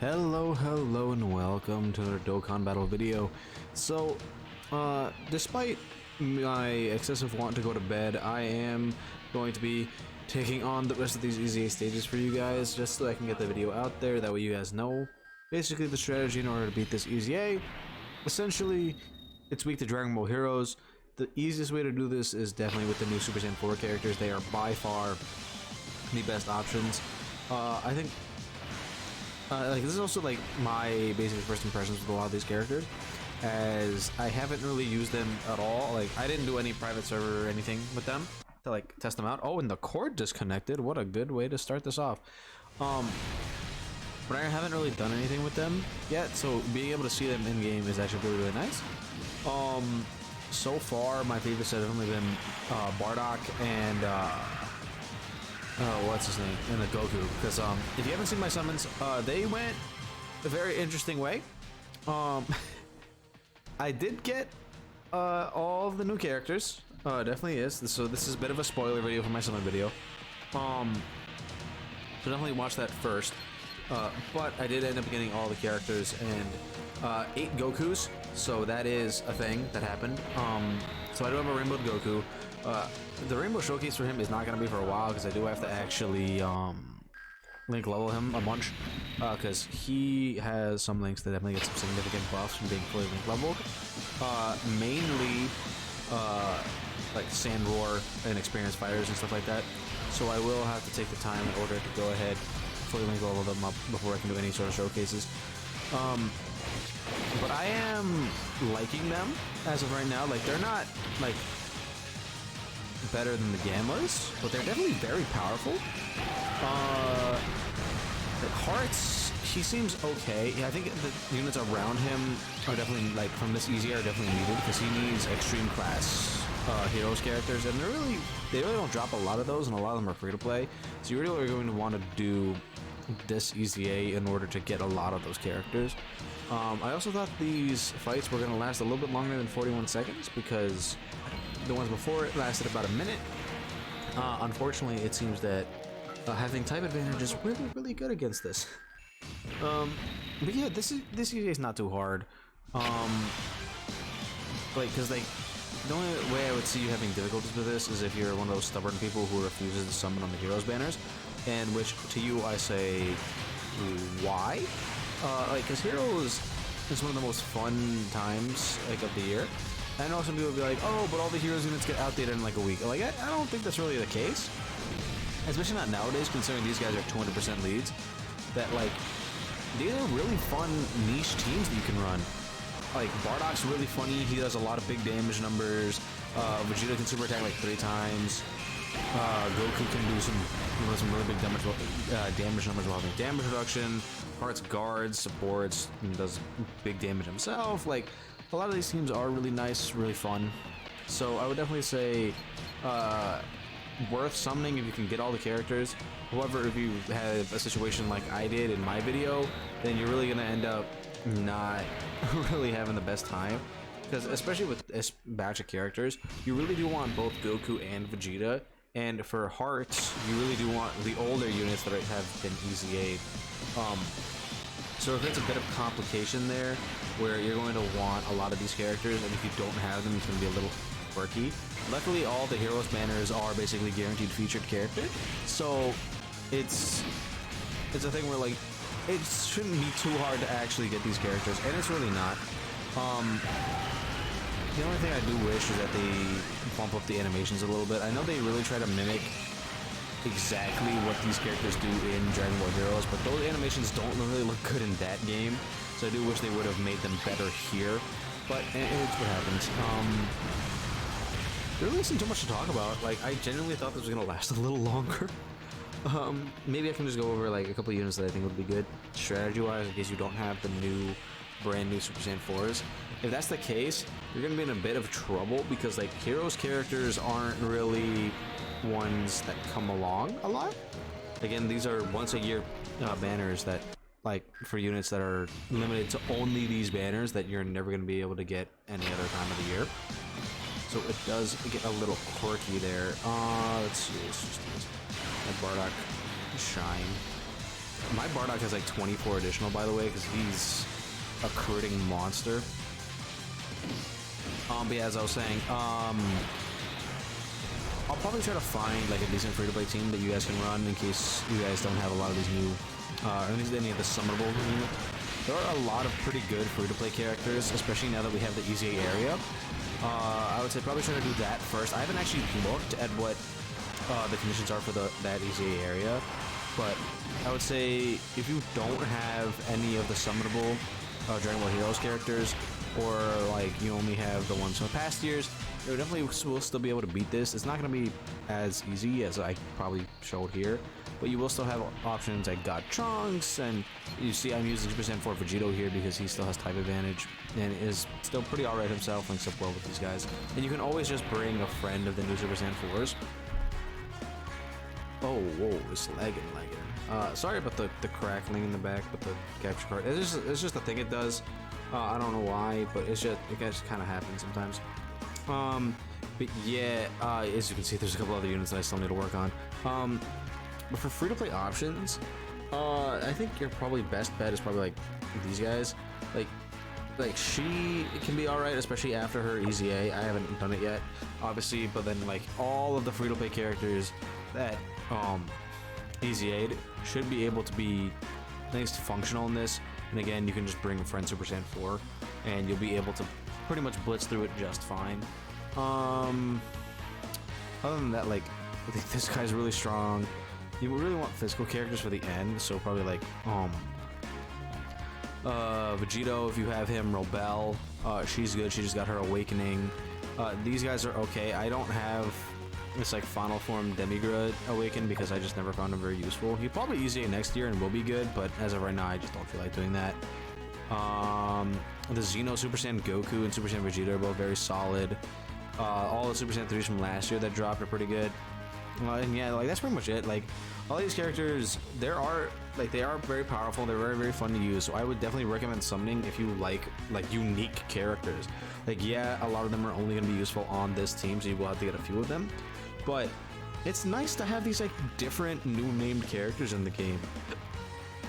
Hello, and welcome to another Dokkan battle video. So, despite my excessive want to go to bed, I am going to be taking on the rest of these EZA stages for you guys, just so I can get the video out there, that way you guys know basically the strategy in order to beat this EZA. Essentially, it's weak to Dragon Ball Heroes. The easiest way to do this is definitely with the new Super Saiyan 4 characters. They are by far the best options. I think like this is also like my basic first impressions with a lot of these characters, as I haven't really used them at all. Like, I didn't do any private server or anything with them to like test them out. Oh, and the cord disconnected. What a good way to start this off. But I haven't really done anything with them yet, so being able to see them in game is actually really nice. So far my favorites have only been Bardock and what's his name, and the Goku, because if you haven't seen my summons, they went a very interesting way. I did get all of the new characters, definitely is, so this is a bit of a spoiler video for my summon video, so definitely watch that first. But I did end up getting all the characters and 8 Gokus, so that is a thing that happened. So I do have a Rainbow Goku. The Rainbow Showcase for him is not going to be for a while, because I do have to actually link level him a bunch, because he has some links that definitely get some significant buffs from being fully link leveled. Mainly like Sand Roar and experienced fighters and stuff like that. So I will have to take the time in order to go ahead fully link level them up before I can do any sort of showcases. But I am liking them as of right now. Like, they're not like better than the Gammas, but they're definitely very powerful. Like Hearts, he seems okay. Yeah, I think the units around him are definitely, like, from this EZ are definitely needed, because he needs extreme class heroes characters, and they really don't drop a lot of those, and a lot of them are free to play. So you really are going to want to do this EZA in order to get a lot of those characters. I also thought these fights were going to last a little bit longer than 41 seconds, because the ones before it lasted about a minute. Unfortunately, it seems that having type advantage is really good against this. But yeah, this EZA is not too hard. Like, because like, the only way I would see you having difficulties with this is if you're one of those stubborn people who refuses to summon on the heroes banners, and which to you I say, why? Like, because heroes is one of the most fun times like of the year. I know some people will be like, oh, but all the heroes units get outdated in like a week. Like, I don't think that's really the case, especially not nowadays, considering these guys are 200% leads. That, like, these are really fun niche teams that you can run. Like, Bardock's really funny. He does a lot of big damage numbers. Vegeta can super attack like 3 times. Goku can do some really big damage numbers while having damage reduction. Hearts guards, supports, and does big damage himself. Like, a lot of these teams are really nice, really fun. So I would definitely say worth summoning if you can get all the characters. However, if you have a situation like I did in my video, then you're really gonna end up not really having the best time, because especially with this batch of characters, you really do want both Goku and Vegeta. And for Hearts, you really do want the older units that have been EZA'd. So if it's a bit of complication there, where you're going to want a lot of these characters, and if you don't have them, it's going to be a little quirky. Luckily, all the Heroes banners are basically guaranteed featured character, so it's a thing where, like, it shouldn't be too hard to actually get these characters, and it's really not. The only thing I do wish is that they bump up the animations a little bit. I know they really try to mimic exactly what these characters do in Dragon Ball Heroes, but those animations don't really look good in that game, so I do wish they would have made them better here, but it's what happens. There really isn't too much to talk about. Like, I genuinely thought this was going to last a little longer. Maybe I can just go over like a couple of units that I think would be good strategy-wise, in case you don't have the brand new Super Saiyan 4s. If that's the case, you're going to be in a bit of trouble, because like Heroes characters aren't really ones that come along a lot. Again, these are once a year banners that, like, for units that are limited to only these banners that you're never going to be able to get any other time of the year. So it does get a little quirky there. Let's see, let's just let Bardock shine. My Bardock has like 24 additional, by the way, because he's a critting monster. But yeah, as I was saying, I'll probably try to find like a decent free-to-play team that you guys can run in case you guys don't have a lot of these new, or at least any of the summonable. There are a lot of pretty good free-to-play characters, especially now that we have the EZA area. I would say probably try to do that first. I haven't actually looked at what the conditions are for that EZA area, but I would say if you don't have any of the summonable Dragon Ball Heroes characters, or like you only have the ones from past years, you definitely will still be able to beat this. It's not going to be as easy as I probably showed here, but you will still have options like God Trunks, and you see I'm using 2% for Vegito here because he still has type advantage and is still pretty alright himself, links up well with these guys. And you can always just bring a friend of the new Super Saiyan 4s. Oh, whoa, it's lagging. Sorry about the crackling in the back with the capture card. It's just a thing it does. I don't know why, but it just kind of happens sometimes. But yeah, as you can see, there's a couple other units that I still need to work on. But for free-to-play options, I think your probably best bet is probably like these guys. Like she can be alright, especially after her EZA. I haven't done it yet, obviously, but then like all of the free-to-play characters that EZA'd should be able to be at least functional in this. And again, you can just bring a friend Super Saiyan 4 and you'll be able to pretty much blitz through it just fine. Other than that, like, I think this guy's really strong. You really want physical characters for the end, so probably like Vegito, if you have him. Robel, she's good, she just got her awakening. These guys are okay. I don't have this like final form Demigra awaken because I just never found him very useful. He'll probably EZA next year and will be good, but as of right now I just don't feel like doing that. The Xeno Super Saiyan Goku and Super Saiyan Vegeta are both very solid. All the Super Saiyan 3s from last year that dropped are pretty good. And yeah, like that's pretty much it. Like all these characters, they are very powerful. They're very fun to use. So I would definitely recommend summoning if you like unique characters. Like yeah, a lot of them are only going to be useful on this team, so you will have to get a few of them. But it's nice to have these like different new named characters in the game.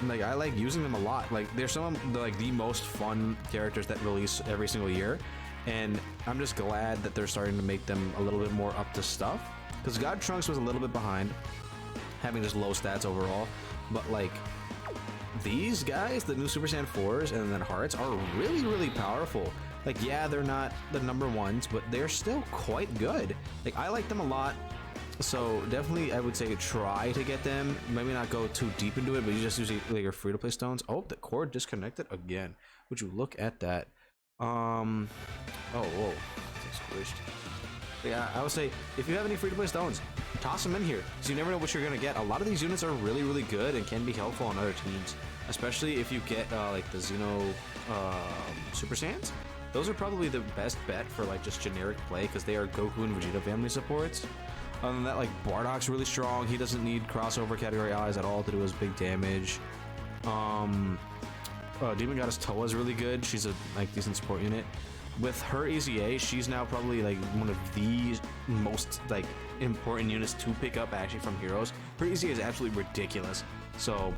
Like I like using them a lot. Like they're some of the most fun characters that release every single year, and I'm just glad that they're starting to make them a little bit more up to stuff. Because God Trunks was a little bit behind, having just low stats overall. But like these guys, the new Super Saiyan 4s and then Hearts, are really powerful. Like yeah, they're not the number ones, but they're still quite good. Like I like them a lot. So definitely I would say try to get them. Maybe not go too deep into it, but you just use like your free-to-play stones. Oh, the cord disconnected again. Would you look at that? Oh, whoa, it's squished. Yeah, I would say if you have any free-to-play stones, toss them in here, because you never know what you're gonna get. A lot of these units are really good and can be helpful on other teams, especially if you get like the Xeno Super Saiyans. Those are probably the best bet for like just generic play, because they are Goku and Vegeta family supports. Other than that, like Bardock's really strong. He doesn't need crossover category allies at all to do his big damage. Demon Goddess Toa is really good. She's a like decent support unit. With her EZA, she's now probably like one of the most like important units to pick up actually from Heroes. Her EZA is absolutely ridiculous. So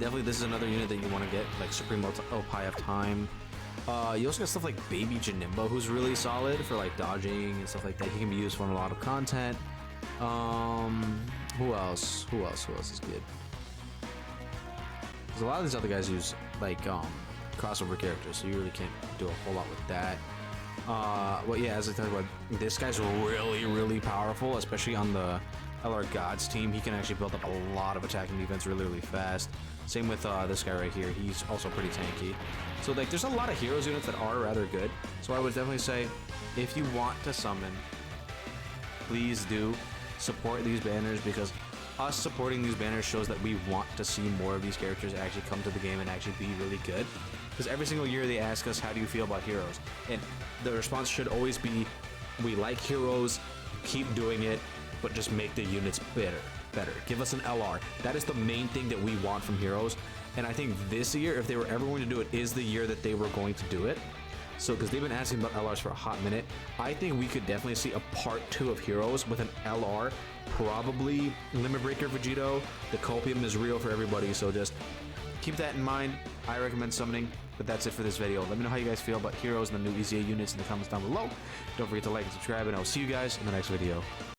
definitely this is another unit that you want to get, like Supreme Opie of Time. You also got stuff like Baby Janimba, who's really solid for like dodging and stuff like that. He can be useful in a lot of content. Who else is good? Because a lot of these other guys use like crossover characters, so you really can't do a whole lot with that. Well, yeah, as I talked about, this guy's really powerful, especially on the LR Gods team. He can actually build up a lot of attacking defense really fast. Same with this guy right here. He's also pretty tanky. So like, there's a lot of Heroes units that are rather good. So I would definitely say, if you want to summon, please do support these banners, because us supporting these banners shows that we want to see more of these characters actually come to the game and actually be really good. Because every single year they ask us, how do you feel about Heroes? And the response should always be, we like Heroes, keep doing it, but just make the units better. Give us an LR. That is the main thing that we want from Heroes. And I think this year, if they were ever going to do it, is the year that they were going to do it. So, because they've been asking about LRs for a hot minute, I think we could definitely see a part 2 of Heroes with an LR, probably Limit Breaker Vegito. The copium is real for everybody, so just keep that in mind. I recommend summoning, but that's it for this video. Let me know how you guys feel about Heroes and the new EZA units in the comments down below. Don't forget to like and subscribe, and I'll see you guys in the next video.